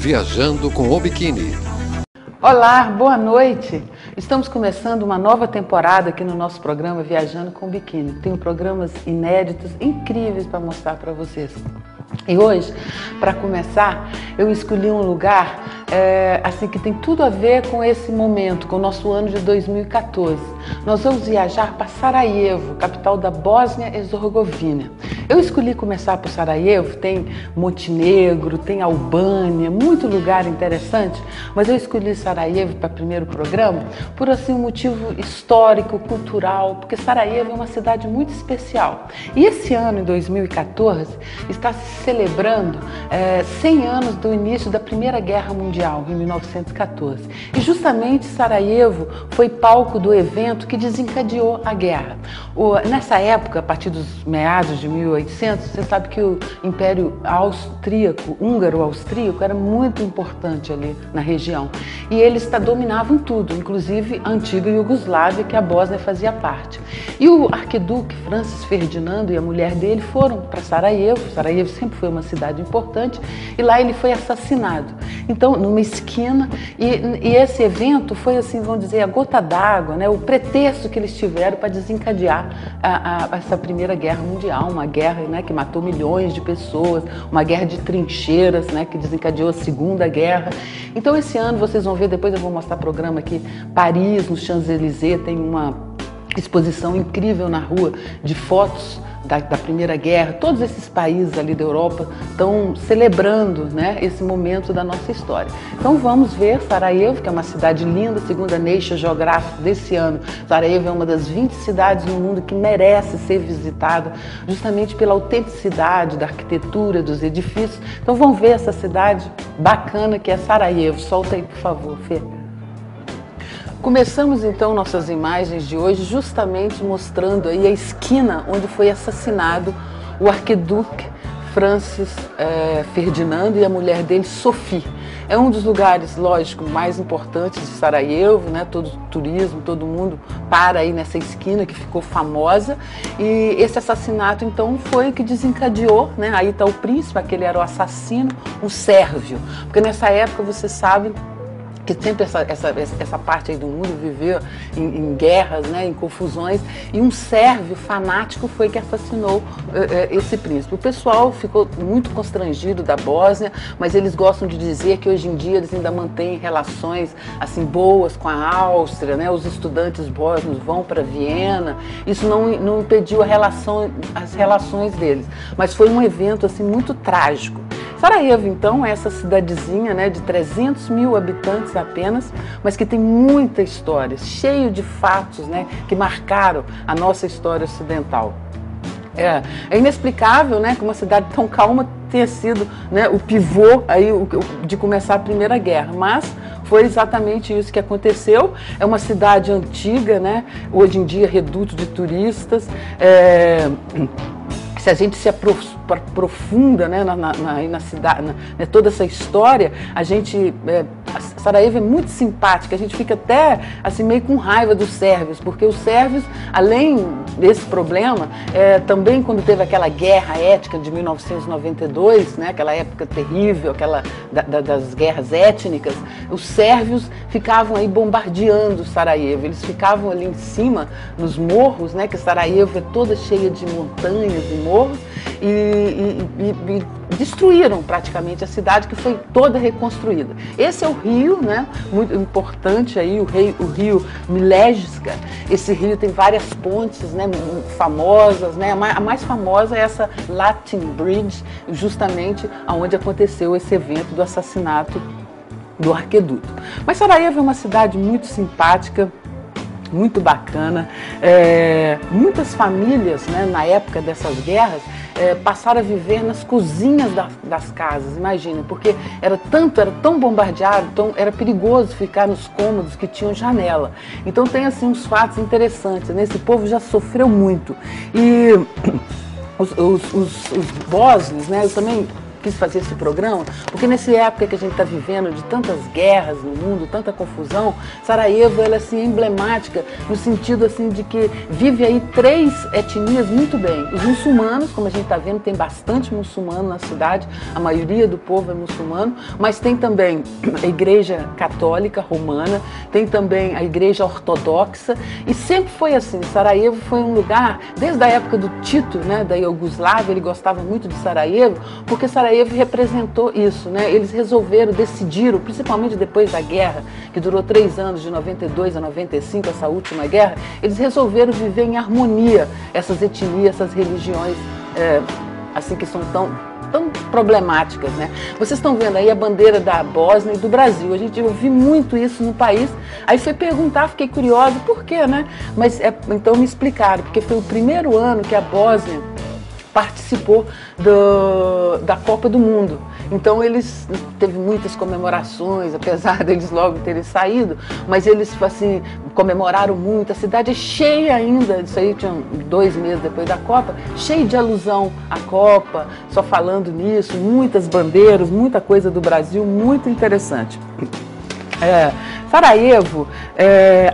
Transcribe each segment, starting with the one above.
Viajando com o Biquíni. Olá, boa noite! Estamos começando uma nova temporada aqui no nosso programa Viajando com o Biquíni. Tenho programas inéditos, incríveis para mostrar para vocês. E hoje, para começar, eu escolhi um lugar assim que tem tudo a ver com esse momento, com o nosso ano de 2014. Nós vamos viajar para Sarajevo, capital da Bósnia-Herzegovina. Eu escolhi começar por Sarajevo, tem Montenegro, tem Albânia, muito lugar interessante, mas eu escolhi Sarajevo para o primeiro programa por assim um motivo histórico, cultural, porque Sarajevo é uma cidade muito especial. E esse ano, em 2014, está se celebrando 100 anos do início da Primeira Guerra Mundial, em 1914. E justamente Sarajevo foi palco do evento que desencadeou a guerra. Nessa época, a partir dos meados de 1800, você sabe que o Império Austríaco, húngaro-austríaco, era muito importante ali na região. E eles dominavam tudo, inclusive a antiga Iugoslávia, que a Bósnia fazia parte. E o arquiduque Francis Ferdinando e a mulher dele foram para Sarajevo. Sarajevo sempre foi uma cidade importante, e lá ele foi assassinado. Então, numa esquina, e esse evento foi, assim, vamos dizer, a gota d'água, né, o pretexto que eles tiveram para desencadear essa Primeira Guerra Mundial, uma guerra, né, que matou milhões de pessoas, uma guerra de trincheiras, né, que desencadeou a Segunda Guerra. Então, esse ano, vocês vão ver, depois eu vou mostrar programa aqui, Paris, no Champs-Élysées, tem uma exposição incrível na rua de fotos da Primeira Guerra. Todos esses países ali da Europa estão celebrando, né, esse momento da nossa história. Então vamos ver Sarajevo, que é uma cidade linda, segundo a Nature Geographic desse ano. Sarajevo é uma das 20 cidades no mundo que merece ser visitada, justamente pela autenticidade da arquitetura, dos edifícios. Então vamos ver essa cidade bacana que é Sarajevo. Solta aí, por favor, Fê. Começamos então nossas imagens de hoje justamente mostrando aí a esquina onde foi assassinado o arquiduque Francis Ferdinando e a mulher dele, Sophie. É um dos lugares, lógico, mais importantes de Sarajevo, né? Todo turismo, todo mundo para aí nessa esquina que ficou famosa. E esse assassinato então foi o que desencadeou, né? Aí está o príncipe, aquele era o assassino, um sérvio. Porque nessa época, você sabe, que sempre essa parte aí do mundo viveu em guerras, né, em confusões, e um sérvio fanático foi que assassinou esse príncipe. O pessoal ficou muito constrangido da Bósnia, mas eles gostam de dizer que hoje em dia eles ainda mantêm relações assim boas com a Áustria, né? Os estudantes bósnios vão para Viena. Isso não impediu as relações deles, mas foi um evento assim muito trágico. Sarajevo, então, é essa cidadezinha, né, de 300 mil habitantes apenas, mas que tem muita história, cheio de fatos, né, que marcaram a nossa história ocidental. É inexplicável, né, que uma cidade tão calma tenha sido, né, o pivô aí de começar a Primeira Guerra, mas foi exatamente isso que aconteceu. É uma cidade antiga, né, hoje em dia reduto de turistas. Se a gente se aprofunda, né, na cidade, toda essa história, a gente, Sarajevo é muito simpática, a gente fica até assim meio com raiva dos sérvios, porque os sérvios, além desse problema, também quando teve aquela guerra étnica de 1992, né, aquela época terrível, aquela das guerras étnicas, os sérvios ficavam aí bombardeando Sarajevo, eles ficavam ali em cima, nos morros, né, que Sarajevo é toda cheia de montanhas e morros, e destruíram praticamente a cidade, que foi toda reconstruída. Esse é o rio, né, muito importante aí, o rio Milešivka. Esse rio tem várias pontes, né, famosas, né, a mais famosa é essa Latin Bridge, justamente onde aconteceu esse evento do assassinato do arquiduque. Mas Sarajevo é uma cidade muito simpática, muito bacana. Muitas famílias, né, na época dessas guerras, passaram a viver nas cozinhas das casas, imagina, porque era tão bombardeado, era perigoso ficar nos cômodos que tinham janela. Então tem assim uns fatos interessantes, né? Esse povo já sofreu muito. E os bósnios, né, eu também quis fazer esse programa, porque nessa época que a gente está vivendo de tantas guerras no mundo, tanta confusão, Sarajevo ela é assim, emblemática no sentido assim, de que vive aí 3 etnias muito bem. Os muçulmanos, como a gente está vendo, tem bastante muçulmano na cidade, a maioria do povo é muçulmano, mas tem também a igreja católica romana, tem também a igreja ortodoxa, e sempre foi assim. Sarajevo foi um lugar, desde a época do Tito, né, da Iugoslávia, ele gostava muito de Sarajevo, porque Sarajevo representou isso, né? Eles resolveram, decidiram, principalmente depois da guerra, que durou 3 anos, de 92 a 95, essa última guerra, eles resolveram viver em harmonia, essas etnias, essas religiões, assim, que são tão problemáticas, né? Vocês estão vendo aí a bandeira da Bósnia e do Brasil. A gente ouviu muito isso no país. Aí foi perguntar, fiquei curiosa, por quê, né? Mas então me explicaram, porque foi o primeiro ano que a Bósnia participou da Copa do Mundo. Então eles teve muitas comemorações, apesar deles logo terem saído, mas eles assim comemoraram muito. A cidade é cheia ainda, isso aí tinha 2 meses depois da Copa, cheio de alusão à Copa, só falando nisso, muitas bandeiras, muita coisa do Brasil, muito interessante. Sarajevo,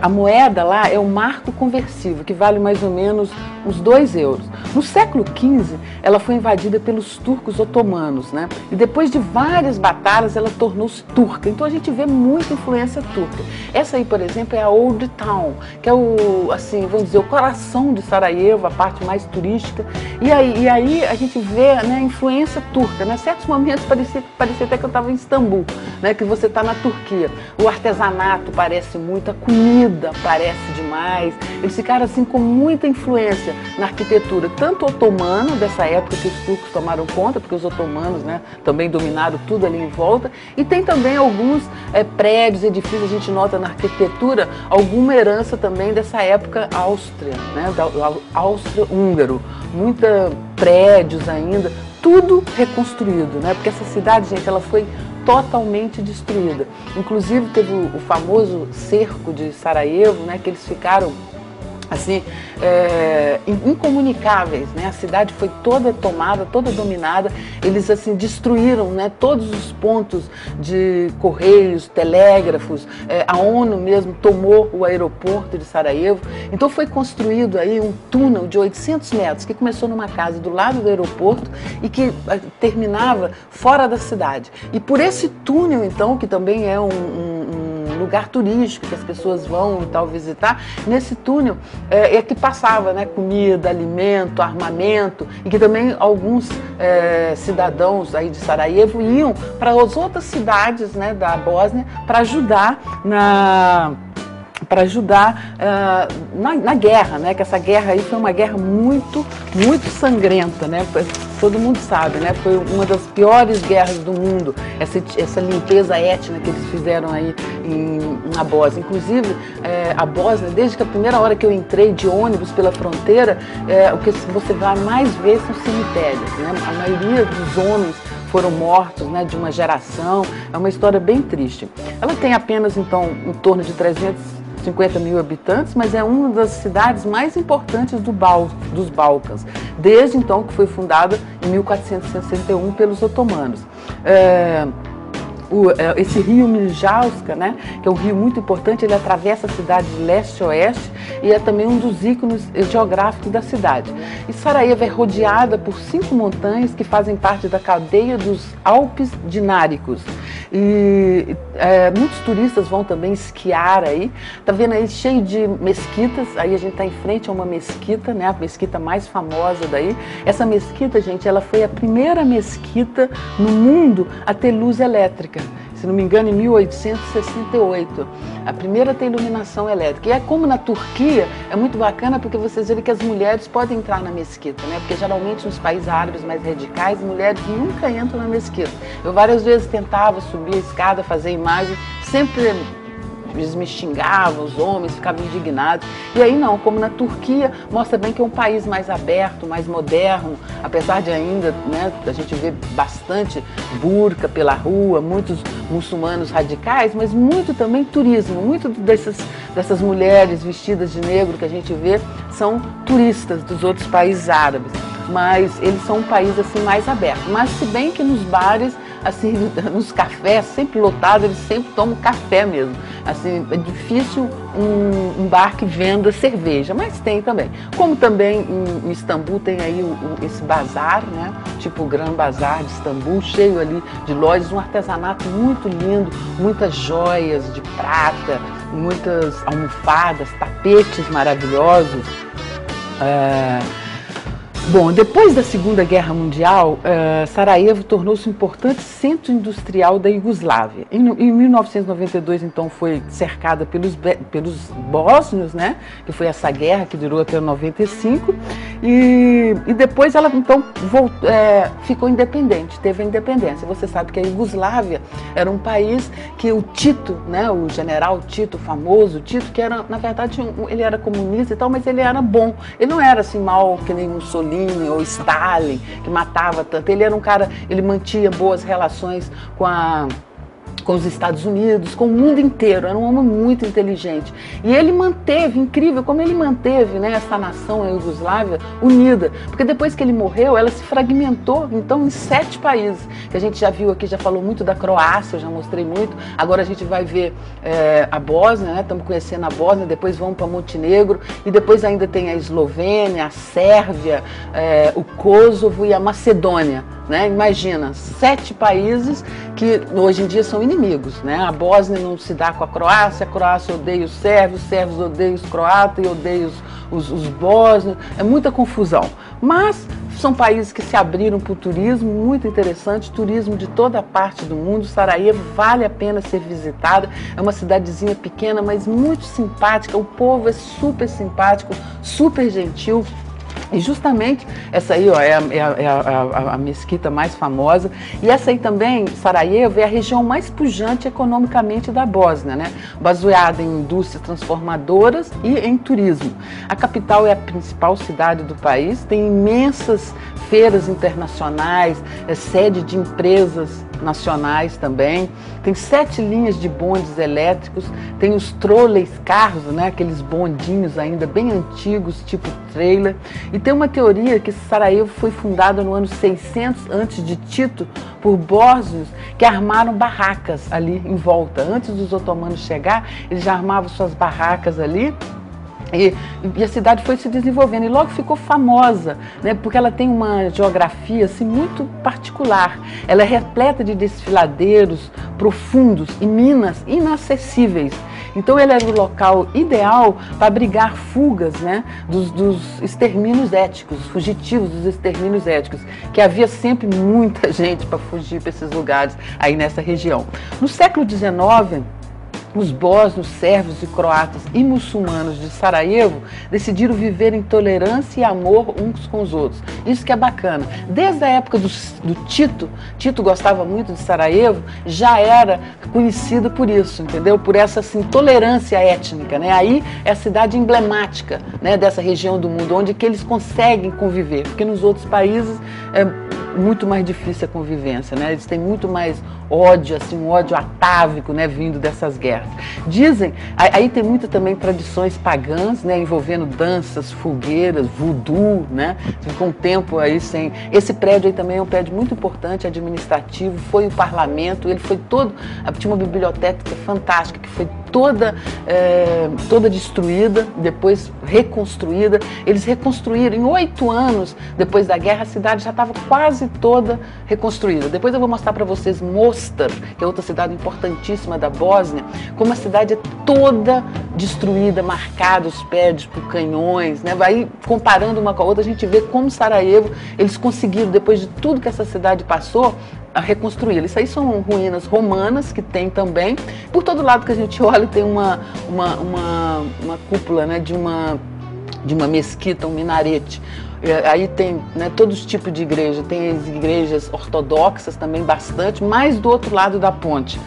a moeda lá é o marco conversível, que vale mais ou menos uns 2 euros. No século XV, ela foi invadida pelos turcos otomanos, né? E depois de várias batalhas, ela tornou-se turca. Então a gente vê muita influência turca. Essa aí, por exemplo, é a Old Town, que é o, assim, vamos dizer, o coração de Sarajevo, a parte mais turística. E aí a gente vê, né, a influência turca, né? Em certos momentos parecia até que eu estava em Istambul, né? Que você está na Turquia. O artesanato parece muito, a comida parece demais. Eles ficaram assim com muita influência na arquitetura, tanto otomana, dessa época que os turcos tomaram conta, porque os otomanos, né, também dominaram tudo ali em volta, e tem também alguns prédios, edifícios, a gente nota na arquitetura alguma herança também dessa época áustria, né, da Áustria-Húngaro, muitos prédios ainda, tudo reconstruído, né, porque essa cidade, gente, ela foi totalmente destruída. Inclusive teve o famoso cerco de Sarajevo, né, que eles ficaram assim, incomunicáveis, né? A cidade foi toda tomada, toda dominada. Eles assim destruíram, né, todos os pontos de correios, telégrafos. A ONU mesmo tomou o aeroporto de Sarajevo. Então foi construído aí um túnel de 800 metros que começou numa casa do lado do aeroporto e que terminava fora da cidade. E por esse túnel, então, que também é um lugar turístico que as pessoas vão e tal visitar, nesse túnel que passava, né, comida, alimento, armamento, e que também alguns cidadãos aí de Sarajevo iam para as outras cidades, né, da Bósnia para ajudar na guerra, né? Que essa guerra aí foi uma guerra muito sangrenta, né? Todo mundo sabe, né? Foi uma das piores guerras do mundo, essa limpeza étnica que eles fizeram aí na Bósnia. Inclusive, a Bósnia, desde que a primeira hora que eu entrei de ônibus pela fronteira, o que você vai mais ver são cemitérios, né? A maioria dos homens foram mortos, né, de uma geração. É uma história bem triste. Ela tem apenas, então, em torno de 350 mil habitantes, mas é uma das cidades mais importantes dos Balcãs, desde então que foi fundada em 1461 pelos otomanos. Esse rio Miljauska, né, que é um rio muito importante, ele atravessa a cidade de leste a oeste e é também um dos ícones geográficos da cidade. E Sarajevo é rodeada por 5 montanhas que fazem parte da cadeia dos Alpes Dináricos. E muitos turistas vão também esquiar aí. Tá vendo aí cheio de mesquitas. Aí a gente está em frente a uma mesquita, né, a mesquita mais famosa daí. Essa mesquita, gente, ela foi a primeira mesquita no mundo a ter luz elétrica. Se não me engano, em 1868, a primeira a ter iluminação elétrica. E é como na Turquia, é muito bacana porque vocês veem que as mulheres podem entrar na mesquita, né? Porque geralmente nos países árabes mais radicais, mulheres nunca entram na mesquita. Eu várias vezes tentava subir a escada, fazer imagem, sempre eles me xingavam, os homens ficavam indignados. E aí não, como na Turquia, mostra bem que é um país mais aberto, mais moderno, apesar de ainda, né, a gente vê bastante burca pela rua, muitos muçulmanos radicais, mas muito também turismo, muito dessas mulheres vestidas de negro que a gente vê são turistas dos outros países árabes. mas eles são um país assim mais aberto. Mas se bem que nos bares, assim, nos cafés, sempre lotado, eles sempre tomam café mesmo. Assim, é difícil um bar que venda cerveja, mas tem também. Como também em Istambul tem aí esse bazar, né? Tipo o Gran Bazar de Istambul, cheio ali de lojas, um artesanato muito lindo, muitas joias de prata, muitas almofadas, tapetes maravilhosos. Bom, depois da Segunda Guerra Mundial, Sarajevo tornou-se um importante centro industrial da Iugoslávia. Em 1992, então, foi cercada pelos bósnios, né? Que foi essa guerra que durou até 95. E depois ela, então, ficou independente, teve a independência. Você sabe que a Iugoslávia era um país que o Tito, né? O general Tito, o famoso Tito, que era, na verdade, ele era comunista e tal, mas ele era bom. Ele não era assim mal que nem Mussolini ou Stalin, que matava tanto. Ele era um cara, ele mantinha boas relações com os Estados Unidos, com o mundo inteiro, era um homem muito inteligente. E ele manteve, incrível como ele manteve, né, essa nação, a Iugoslávia, unida. Porque depois que ele morreu, ela se fragmentou, então, em 7 países. Que a gente já viu aqui, já falou muito da Croácia, eu já mostrei muito. Agora a gente vai ver a Bósnia, né, estamos conhecendo a Bósnia, depois vamos para Montenegro, e depois ainda tem a Eslovênia, a Sérvia, o Kosovo e a Macedônia. Né? Imagina, 7 países que hoje em dia são inimigos, né? A Bósnia não se dá com a Croácia odeia os sérvios odeiam os croatas e odeiam os bósnios, é muita confusão. Mas são países que se abriram para o turismo, muito interessante, turismo de toda a parte do mundo. Sarajevo vale a pena ser visitada, é uma cidadezinha pequena, mas muito simpática, o povo é super simpático, super gentil. E justamente essa aí, ó, é a mesquita mais famosa. E essa aí também, Sarajevo, é a região mais pujante economicamente da Bósnia, né? Baseada em indústrias transformadoras e em turismo. A capital é a principal cidade do país, tem imensas feiras internacionais, é sede de empresas nacionais também, tem 7 linhas de bondes elétricos, tem os trolleys, carros, né, aqueles bondinhos ainda bem antigos, tipo trailer, e tem uma teoria que Sarajevo foi fundada no ano 600 antes de Tito por bósnios que armaram barracas ali em volta. Antes dos otomanos chegar, eles já armavam suas barracas ali. E a cidade foi se desenvolvendo e logo ficou famosa, né, porque ela tem uma geografia assim, muito particular. Ela é repleta de desfiladeiros profundos e minas inacessíveis. Então ele era o local ideal para abrigar fugas, né, dos extermínios étnicos, fugitivos dos extermínios étnicos, que havia sempre muita gente para fugir para esses lugares aí nessa região. No século XIX, os bósnios, sérvios e croatas e muçulmanos de Sarajevo decidiram viver em tolerância e amor uns com os outros. Isso que é bacana. Desde a época do Tito, Tito gostava muito de Sarajevo, já era conhecido por isso, entendeu? Por essa assim, tolerância étnica, né? Aí é a cidade emblemática, né, dessa região do mundo, onde que eles conseguem conviver, porque nos outros países é muito mais difícil a convivência, né? Eles têm muito mais ódio, assim, um ódio atávico, né, vindo dessas guerras. Dizem, aí tem muitas também tradições pagãs, né, envolvendo danças, fogueiras, voodoo, né? Ficou um tempo aí sem... Esse prédio aí também é um prédio muito importante, administrativo, foi o parlamento, ele foi todo... Tinha uma biblioteca fantástica, que foi toda destruída, depois reconstruída. Eles reconstruíram em 8 anos, depois da guerra, a cidade já estava quase toda reconstruída. Depois eu vou mostrar para vocês Mostar, que é outra cidade importantíssima da Bósnia, como a cidade é toda destruída, marcada os prédios por canhões, né? Aí, comparando uma com a outra, a gente vê como Sarajevo, eles conseguiram, depois de tudo que essa cidade passou, a reconstruí-la. Isso aí são ruínas romanas que tem também. Por todo lado que a gente olha tem uma cúpula, né, de uma mesquita, um minarete. Aí tem, né, todos os tipos de igreja, tem as igrejas ortodoxas também bastante, mas do outro lado da ponte,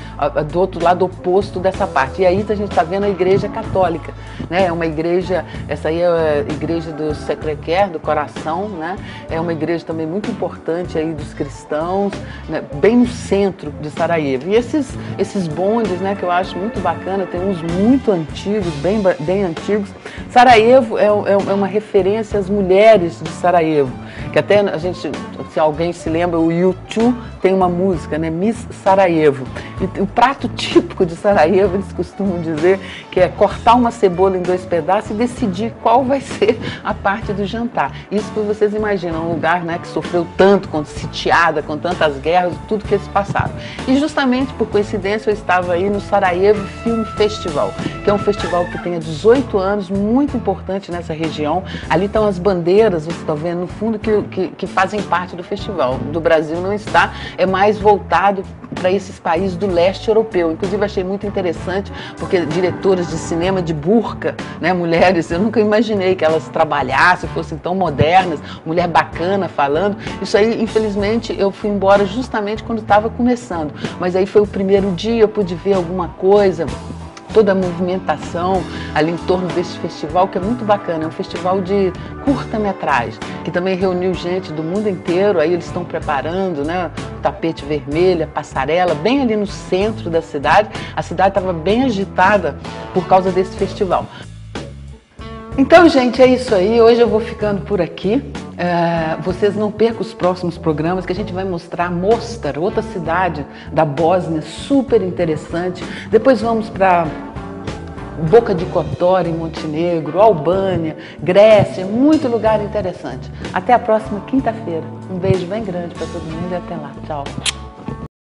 do outro lado oposto dessa parte. E aí a gente está vendo a igreja católica, né? É uma igreja, essa aí é a igreja do Sacré-Cœur, do Coração, né? É uma igreja também muito importante aí dos cristãos, né? Bem no centro de Sarajevo. E esses bondes, né, que eu acho muito bacana, tem uns muito antigos, bem antigos. Sarajevo é uma referência às mulheres de Sarajevo, que até a gente, se alguém se lembra, o U2 tem uma música, né, Miss Sarajevo. E o prato típico de Sarajevo, eles costumam dizer que é cortar uma cebola em 2 pedaços e decidir qual vai ser a parte do jantar. Isso que vocês imaginam, um lugar, né, que sofreu tanto, sitiada, com tantas guerras, tudo que eles passaram. E justamente por coincidência eu estava aí no Sarajevo Film Festival, que é um festival que tem há 18 anos, muito importante nessa região. Ali estão as bandeiras, você está vendo no fundo, que fazem parte do festival. Do Brasil não está, é mais voltado para esses países do leste europeu. Inclusive achei muito interessante, porque diretoras de cinema de burca, né, mulheres, eu nunca imaginei que elas trabalhassem, fossem tão modernas, mulher bacana falando. Isso aí, infelizmente, eu fui embora justamente quando estava começando. Mas aí foi o primeiro dia, eu pude ver alguma coisa, toda a movimentação ali em torno desse festival, que é muito bacana. É um festival de curta-metragem, que também reuniu gente do mundo inteiro. Aí eles estão preparando, né, o tapete vermelho, a passarela, bem ali no centro da cidade. A cidade estava bem agitada por causa desse festival. Então, gente, é isso aí. Hoje eu vou ficando por aqui. Vocês não percam os próximos programas, que a gente vai mostrar Mostar, outra cidade da Bósnia, super interessante. Depois vamos para Boca de Kotor, em Montenegro, Albânia, Grécia, muito lugar interessante. Até a próxima quinta-feira. Um beijo bem grande para todo mundo e até lá. Tchau.